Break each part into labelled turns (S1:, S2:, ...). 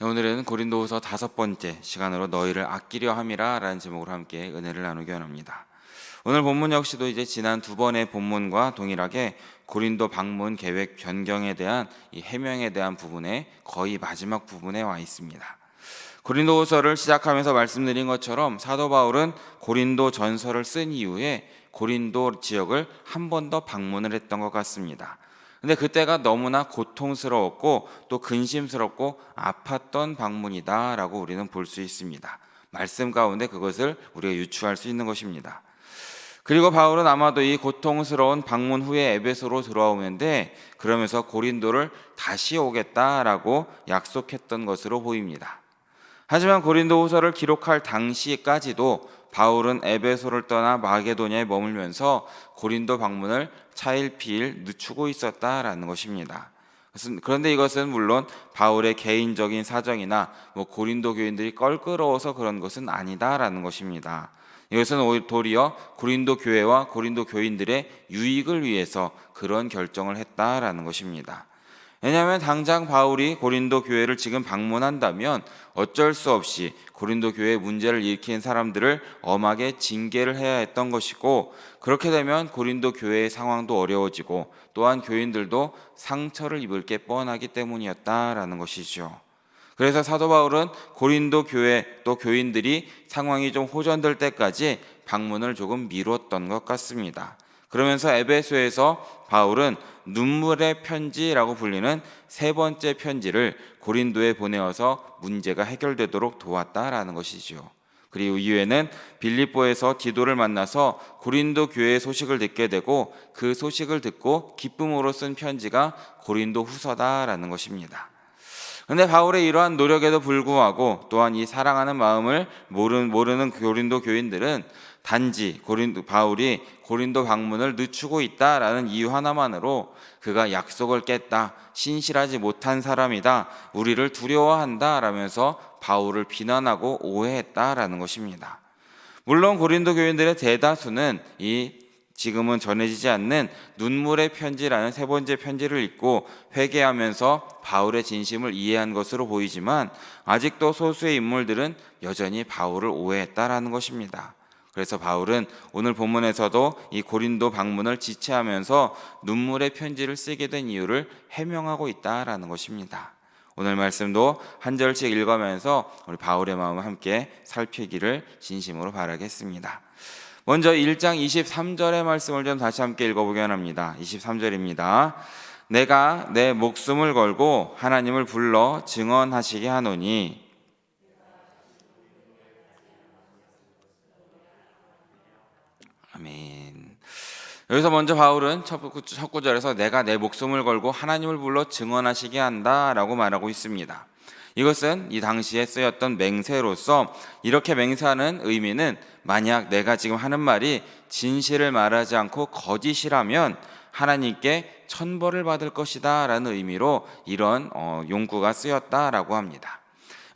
S1: 오늘은 고린도후서 5번째 시간으로 너희를 아끼려 함이라 라는 제목으로 함께 은혜를 나누기 원합니다. 오늘 본문 역시도 이제 지난 2번의 본문과 동일하게 고린도 방문 계획 변경에 대한 이 해명에 대한 부분에 거의 마지막 부분에 와 있습니다. 고린도후서를 시작하면서 말씀드린 것처럼 사도 바울은 고린도 전서를 쓴 이후에 고린도 지역을 한 번 더 방문을 했던 것 같습니다. 근데 그때가 너무나 고통스러웠고 또 근심스럽고 아팠던 방문이다라고 우리는 볼 수 있습니다. 말씀 가운데 그것을 우리가 유추할 수 있는 것입니다. 그리고 바울은 아마도 이 고통스러운 방문 후에 에베소로 들어오는데 그러면서 고린도를 다시 오겠다라고 약속했던 것으로 보입니다. 하지만 고린도후서를 기록할 당시까지도 바울은 에베소를 떠나 마게도냐에 머물면서 고린도 방문을 차일피일 늦추고 있었다라는 것입니다. 그런데 이것은 물론 바울의 개인적인 사정이나 고린도 교인들이 껄끄러워서 그런 것은 아니다라는 것입니다. 이것은 도리어 고린도 교회와 고린도 교인들의 유익을 위해서 그런 결정을 했다라는 것입니다. 왜냐하면 당장 바울이 고린도 교회를 지금 방문한다면 어쩔 수 없이 고린도 교회에 문제를 일으킨 사람들을 엄하게 징계를 해야 했던 것이고, 그렇게 되면 고린도 교회의 상황도 어려워지고 또한 교인들도 상처를 입을 게 뻔하기 때문이었다라는 것이죠. 그래서 사도 바울은 고린도 교회 또 교인들이 상황이 좀 호전될 때까지 방문을 조금 미뤘던 것 같습니다. 그러면서 에베소에서 바울은 눈물의 편지라고 불리는 3번째 편지를 고린도에 보내어서 문제가 해결되도록 도왔다라는 것이죠. 그리고 이후에는 빌립보에서 디도를 만나서 고린도 교회의 소식을 듣게 되고 그 소식을 듣고 기쁨으로 쓴 편지가 고린도 후서다라는 것입니다. 그런데 바울의 이러한 노력에도 불구하고 또한 이 사랑하는 마음을 모르는 고린도 교인들은 단지 바울이 고린도 방문을 늦추고 있다라는 이유 하나만으로 그가 약속을 깼다, 신실하지 못한 사람이다, 우리를 두려워한다 라면서 바울을 비난하고 오해했다라는 것입니다. 물론 고린도 교인들의 대다수는 지금은 전해지지 않는 눈물의 편지라는 3번째 편지를 읽고 회개하면서 바울의 진심을 이해한 것으로 보이지만 아직도 소수의 인물들은 여전히 바울을 오해했다라는 것입니다. 그래서 바울은 오늘 본문에서도 이 고린도 방문을 지체하면서 눈물의 편지를 쓰게 된 이유를 해명하고 있다라는 것입니다. 오늘 말씀도 한 절씩 읽으면서 우리 바울의 마음을 함께 살피기를 진심으로 바라겠습니다. 먼저 1장 23절의 말씀을 좀 다시 함께 읽어보기 원합니다. 23절입니다. 내가 내 목숨을 걸고 하나님을 불러 증언하시게 하노니. 아멘. 여기서 먼저 바울은 첫 구절에서 내가 내 목숨을 걸고 하나님을 불러 증언하시게 한다라고 말하고 있습니다. 이것은 이 당시에 쓰였던 맹세로서 이렇게 맹세하는 의미는 만약 내가 지금 하는 말이 진실을 말하지 않고 거짓이라면 하나님께 천벌을 받을 것이다 라는 의미로 이런 용구가 쓰였다라고 합니다.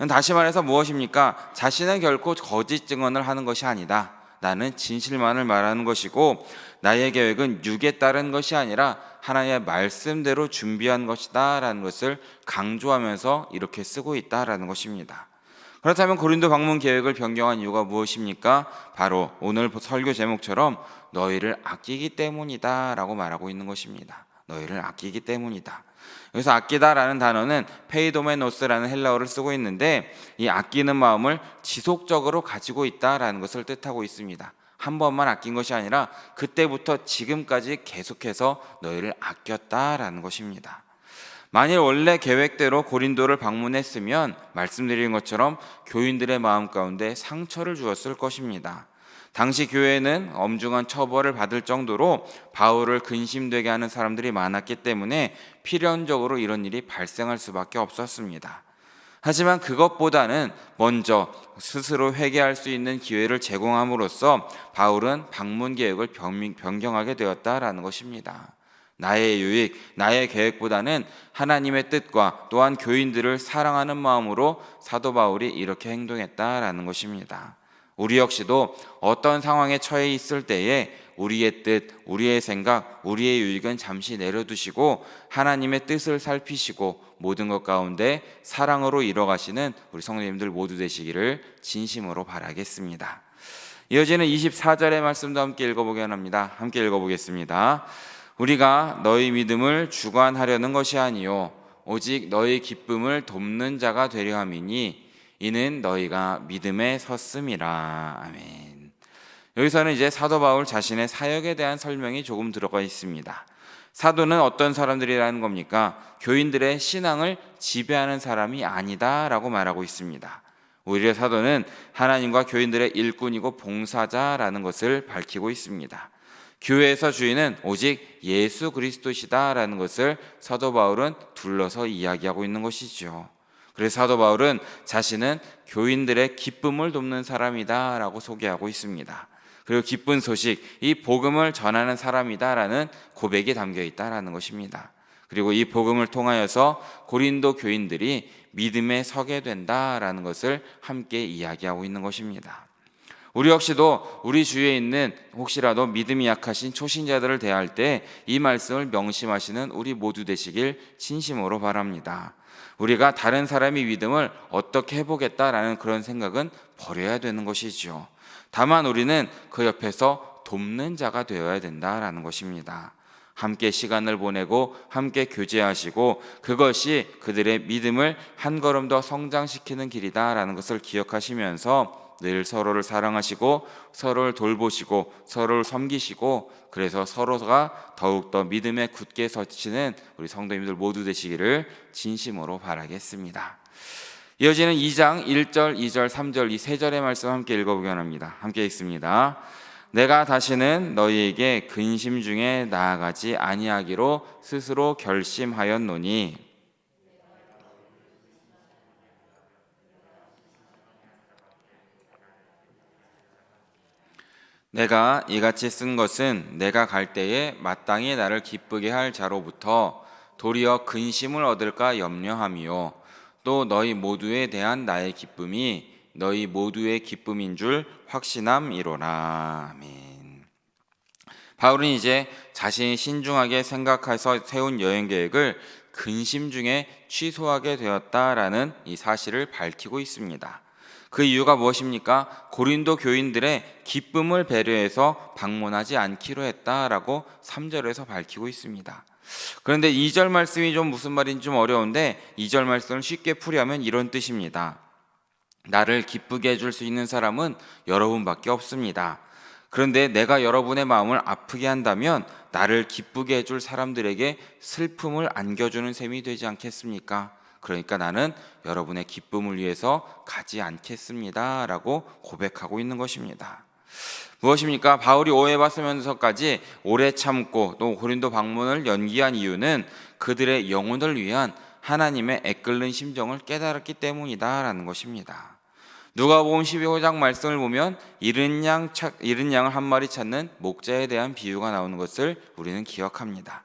S1: 다시 말해서 무엇입니까? 자신은 결코 거짓 증언을 하는 것이 아니다. 나는 진실만을 말하는 것이고 나의 계획은 육에 따른 것이 아니라 하나님의 말씀대로 준비한 것이다 라는 것을 강조하면서 이렇게 쓰고 있다라는 것입니다. 그렇다면 고린도 방문 계획을 변경한 이유가 무엇입니까? 바로 오늘 설교 제목처럼 너희를 아끼기 때문이다 라고 말하고 있는 것입니다. 너희를 아끼기 때문이다. 여기서 아끼다라는 단어는 페이도메노스라는 헬라어를 쓰고 있는데 이 아끼는 마음을 지속적으로 가지고 있다라는 것을 뜻하고 있습니다. 한 번만 아낀 것이 아니라 그때부터 지금까지 계속해서 너희를 아꼈다라는 것입니다. 만일 원래 계획대로 고린도를 방문했으면 말씀드린 것처럼 교인들의 마음 가운데 상처를 주었을 것입니다. 당시 교회는 엄중한 처벌을 받을 정도로 바울을 근심되게 하는 사람들이 많았기 때문에 필연적으로 이런 일이 발생할 수밖에 없었습니다. 하지만 그것보다는 먼저 스스로 회개할 수 있는 기회를 제공함으로써 바울은 방문 계획을 변경하게 되었다라는 것입니다. 나의 유익, 나의 계획보다는 하나님의 뜻과 또한 교인들을 사랑하는 마음으로 사도 바울이 이렇게 행동했다라는 것입니다. 우리 역시도 어떤 상황에 처해 있을 때에 우리의 뜻, 우리의 생각, 우리의 유익은 잠시 내려두시고 하나님의 뜻을 살피시고 모든 것 가운데 사랑으로 이뤄가시는 우리 성도님들 모두 되시기를 진심으로 바라겠습니다. 이어지는 24절의 말씀도 함께 읽어보게 합니다. 함께 읽어보겠습니다. 우리가 너희 믿음을 주관하려는 것이 아니요 오직 너희 기쁨을 돕는 자가 되려 함이니 이는 너희가 믿음에 섰음이라. 아멘. 여기서는 이제 사도 바울 자신의 사역에 대한 설명이 조금 들어가 있습니다. 사도는 어떤 사람들이라는 겁니까? 교인들의 신앙을 지배하는 사람이 아니다라고 말하고 있습니다. 오히려 사도는 하나님과 교인들의 일꾼이고 봉사자라는 것을 밝히고 있습니다. 교회에서 주인은 오직 예수 그리스도시다라는 것을 사도 바울은 둘러서 이야기하고 있는 것이죠. 그래서 사도 바울은 자신은 교인들의 기쁨을 돕는 사람이다라고 소개하고 있습니다. 그리고 기쁜 소식, 이 복음을 전하는 사람이다라는 고백이 담겨 있다라는 것입니다. 그리고 이 복음을 통하여서 고린도 교인들이 믿음에 서게 된다라는 것을 함께 이야기하고 있는 것입니다. 우리 역시도 우리 주위에 있는 혹시라도 믿음이 약하신 초신자들을 대할 때 이 말씀을 명심하시는 우리 모두 되시길 진심으로 바랍니다. 우리가 다른 사람의 믿음을 어떻게 해보겠다라는 그런 생각은 버려야 되는 것이죠. 다만 우리는 그 옆에서 돕는 자가 되어야 된다라는 것입니다. 함께 시간을 보내고 함께 교제하시고 그것이 그들의 믿음을 한 걸음 더 성장시키는 길이다라는 것을 기억하시면서 늘 서로를 사랑하시고 서로를 돌보시고 서로를 섬기시고 그래서 서로가 더욱더 믿음에 굳게 서치는 우리 성도님들 모두 되시기를 진심으로 바라겠습니다. 이어지는 2장 1절, 2절, 3절 이 세 절의 말씀 함께 읽어보기 원합니다. 함께 읽습니다. 내가 다시는 너희에게 근심 중에 나아가지 아니하기로 스스로 결심하였노니 내가 이같이 쓴 것은 내가 갈 때에 마땅히 나를 기쁘게 할 자로부터 도리어 근심을 얻을까 염려함이요 또 너희 모두에 대한 나의 기쁨이 너희 모두의 기쁨인 줄 확신함이로라. 아멘. 바울은 이제 자신이 신중하게 생각해서 세운 여행 계획을 근심 중에 취소하게 되었다라는 이 사실을 밝히고 있습니다. 그 이유가 무엇입니까? 고린도 교인들의 기쁨을 배려해서 방문하지 않기로 했다라고 3절에서 밝히고 있습니다. 그런데 2절 말씀이 좀 무슨 말인지 좀 어려운데 2절 말씀을 쉽게 풀이하면 이런 뜻입니다. 나를 기쁘게 해줄 수 있는 사람은 여러분밖에 없습니다. 그런데 내가 여러분의 마음을 아프게 한다면 나를 기쁘게 해줄 사람들에게 슬픔을 안겨주는 셈이 되지 않겠습니까? 그러니까 나는 여러분의 기쁨을 위해서 가지 않겠습니다 라고 고백하고 있는 것입니다. 무엇입니까? 바울이 오해받으면서까지 오래 참고 또 고린도 방문을 연기한 이유는 그들의 영혼을 위한 하나님의 애끓는 심정을 깨달았기 때문이다라는 것입니다. 누가복음 12장 말씀을 보면 잃은 양을 한 마리 찾는 목자에 대한 비유가 나오는 것을 우리는 기억합니다.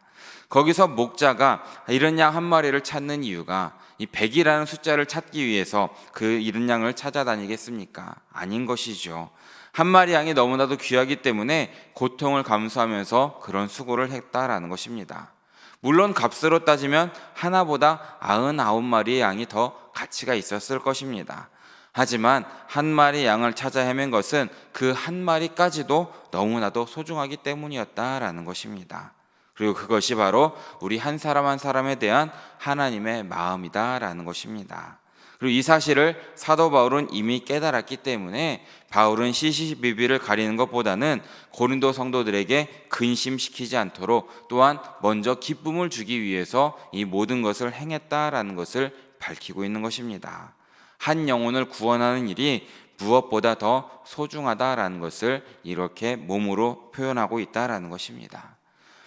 S1: 거기서 목자가 잃은 양 한 마리를 찾는 이유가 이 100이라는 숫자를 찾기 위해서 그 잃은 양을 찾아다니겠습니까? 아닌 것이죠. 한 마리 양이 너무나도 귀하기 때문에 고통을 감수하면서 그런 수고를 했다라는 것입니다. 물론 값으로 따지면 하나보다 99마리의 양이 더 가치가 있었을 것입니다. 하지만 한 마리 양을 찾아 헤맨 것은 그 한 마리까지도 너무나도 소중하기 때문이었다라는 것입니다. 그리고 그것이 바로 우리 한 사람 한 사람에 대한 하나님의 마음이다라는 것입니다. 그리고 이 사실을 사도 바울은 이미 깨달았기 때문에 바울은 시시비비를 가리는 것보다는 고린도 성도들에게 근심시키지 않도록 또한 먼저 기쁨을 주기 위해서 이 모든 것을 행했다라는 것을 밝히고 있는 것입니다. 한 영혼을 구원하는 일이 무엇보다 더 소중하다라는 것을 이렇게 몸으로 표현하고 있다라는 것입니다.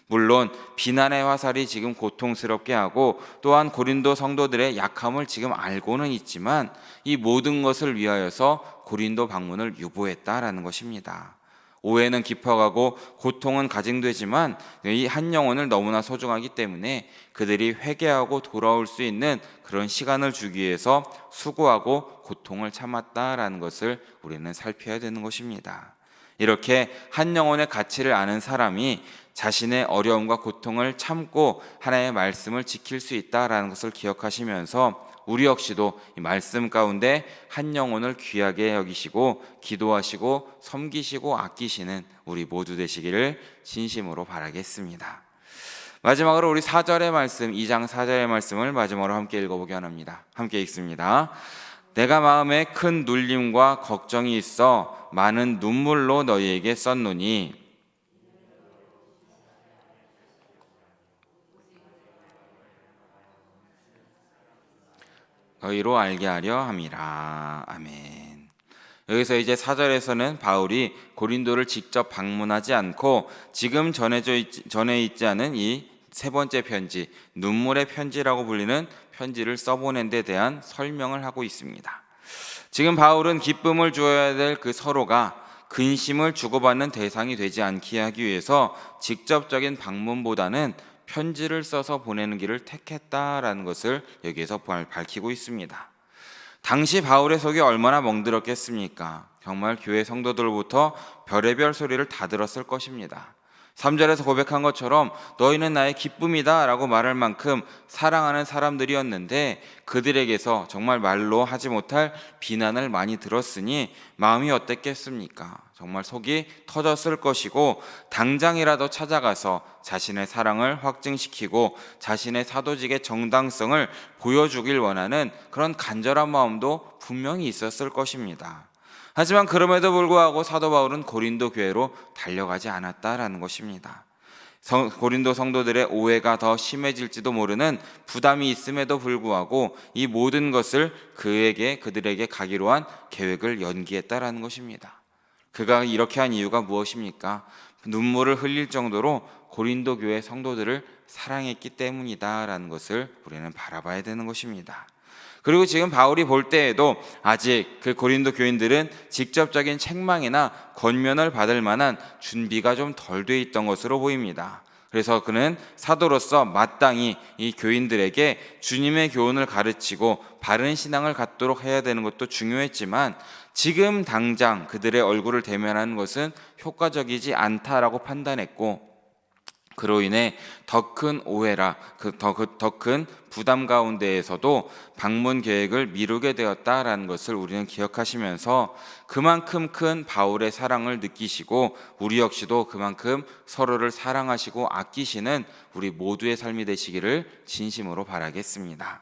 S1: 물론 비난의 화살이 지금 고통스럽게 하고 또한 고린도 성도들의 약함을 지금 알고는 있지만 이 모든 것을 위하여서 고린도 방문을 유보했다라는 것입니다. 오해는 깊어가고 고통은 가증되지만 이 한 영혼을 너무나 소중하기 때문에 그들이 회개하고 돌아올 수 있는 그런 시간을 주기 위해서 수고하고 고통을 참았다라는 것을 우리는 살펴야 되는 것입니다. 이렇게 한 영혼의 가치를 아는 사람이 자신의 어려움과 고통을 참고 하나님의 말씀을 지킬 수 있다라는 것을 기억하시면서 우리 역시도 이 말씀 가운데 한 영혼을 귀하게 여기시고 기도하시고 섬기시고 아끼시는 우리 모두 되시기를 진심으로 바라겠습니다. 마지막으로 우리 4절의 말씀, 2장 4절의 말씀을 마지막으로 함께 읽어보기 원합니다. 함께 읽습니다. 내가 마음에 큰 눌림과 걱정이 있어 많은 눈물로 너희에게 썼노니 너희로 알게 하려 함이라. 아멘. 여기서 이제 4절에서는 바울이 고린도를 직접 방문하지 않고 지금 전에 있지 않은 이 세 번째 편지, 눈물의 편지라고 불리는 편지를 써보낸 데 대한 설명을 하고 있습니다. 지금 바울은 기쁨을 주어야 될 그 서로가 근심을 주고받는 대상이 되지 않게 하기 위해서 직접적인 방문보다는 편지를 써서 보내는 길을 택했다라는 것을 여기에서 밝히고 있습니다. 당시 바울의 속이 얼마나 멍들었겠습니까? 정말 교회 성도들로부터 별의별 소리를 다 들었을 것입니다. 3절에서 고백한 것처럼 너희는 나의 기쁨이다 라고 말할 만큼 사랑하는 사람들이었는데 그들에게서 정말 말로 하지 못할 비난을 많이 들었으니 마음이 어땠겠습니까? 정말 속이 터졌을 것이고 당장이라도 찾아가서 자신의 사랑을 확증시키고 자신의 사도직의 정당성을 보여주길 원하는 그런 간절한 마음도 분명히 있었을 것입니다. 하지만 그럼에도 불구하고 사도 바울은 고린도 교회로 달려가지 않았다라는 것입니다. 고린도 성도들의 오해가 더 심해질지도 모르는 부담이 있음에도 불구하고 이 모든 것을 그들에게 가기로 한 계획을 연기했다라는 것입니다. 그가 이렇게 한 이유가 무엇입니까? 눈물을 흘릴 정도로 고린도 교회 성도들을 사랑했기 때문이다라는 것을 우리는 바라봐야 되는 것입니다. 그리고 지금 바울이 볼 때에도 아직 그 고린도 교인들은 직접적인 책망이나 권면을 받을 만한 준비가 좀 덜 돼 있던 것으로 보입니다. 그래서 그는 사도로서 마땅히 이 교인들에게 주님의 교훈을 가르치고 바른 신앙을 갖도록 해야 되는 것도 중요했지만 지금 당장 그들의 얼굴을 대면하는 것은 효과적이지 않다라고 판단했고 그로 인해 더 큰 오해라 더 큰 부담 가운데에서도 방문 계획을 미루게 되었다라는 것을 우리는 기억하시면서 그만큼 큰 바울의 사랑을 느끼시고 우리 역시도 그만큼 서로를 사랑하시고 아끼시는 우리 모두의 삶이 되시기를 진심으로 바라겠습니다.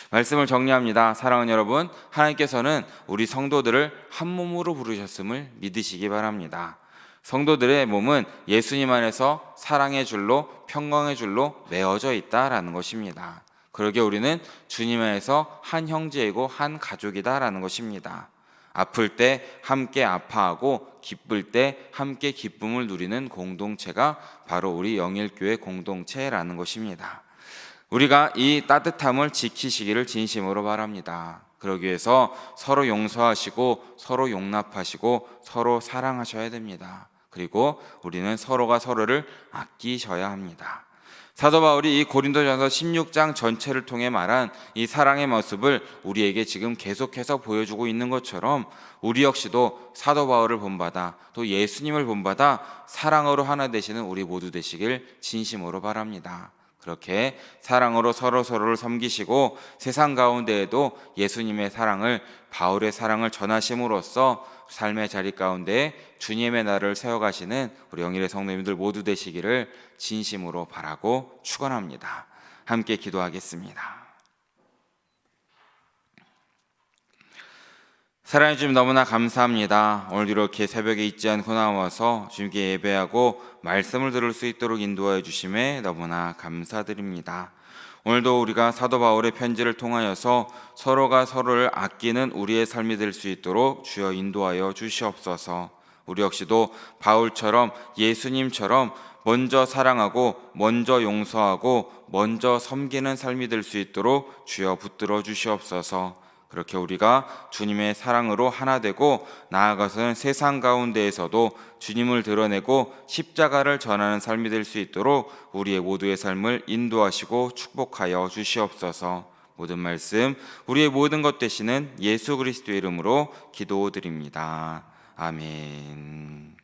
S1: 말씀을 정리합니다. 사랑하는 여러분, 하나님께서는 우리 성도들을 한 몸으로 부르셨음을 믿으시기 바랍니다. 성도들의 몸은 예수님 안에서 사랑의 줄로 평강의 줄로 메어져 있다라는 것입니다. 그러기에 우리는 주님 안에서 한 형제이고 한 가족이다라는 것입니다. 아플 때 함께 아파하고 기쁠 때 함께 기쁨을 누리는 공동체가 바로 우리 영일교회 공동체라는 것입니다. 우리가 이 따뜻함을 지키시기를 진심으로 바랍니다. 그러기 위해서 서로 용서하시고 서로 용납하시고 서로 사랑하셔야 됩니다. 그리고 우리는 서로가 서로를 아끼셔야 합니다. 사도 바울이 이 고린도전서 16장 전체를 통해 말한 이 사랑의 모습을 우리에게 지금 계속해서 보여주고 있는 것처럼 우리 역시도 사도 바울을 본받아 또 예수님을 본받아 사랑으로 하나 되시는 우리 모두 되시길 진심으로 바랍니다. 그렇게 사랑으로 서로를 섬기시고 세상 가운데에도 예수님의 사랑을 바울의 사랑을 전하심으로써 삶의 자리 가운데 주님의 날을 세워가시는 우리 영일의 성도님들 모두 되시기를 진심으로 바라고 축원합니다. 함께 기도하겠습니다. 사랑해 주님 너무나 감사합니다. 오늘 이렇게 새벽에 잊지 않고 나와서 주님께 예배하고 말씀을 들을 수 있도록 인도하여 주심에 너무나 감사드립니다. 오늘도 우리가 사도 바울의 편지를 통하여서 서로가 서로를 아끼는 우리의 삶이 될 수 있도록 주여 인도하여 주시옵소서. 우리 역시도 바울처럼 예수님처럼 먼저 사랑하고 먼저 용서하고 먼저 섬기는 삶이 될 수 있도록 주여 붙들어 주시옵소서. 그렇게 우리가 주님의 사랑으로 하나 되고 나아가서는 세상 가운데에서도 주님을 드러내고 십자가를 전하는 삶이 될 수 있도록 우리의 모두의 삶을 인도하시고 축복하여 주시옵소서. 모든 말씀 우리의 모든 것 되시는 예수 그리스도의 이름으로 기도드립니다. 아멘.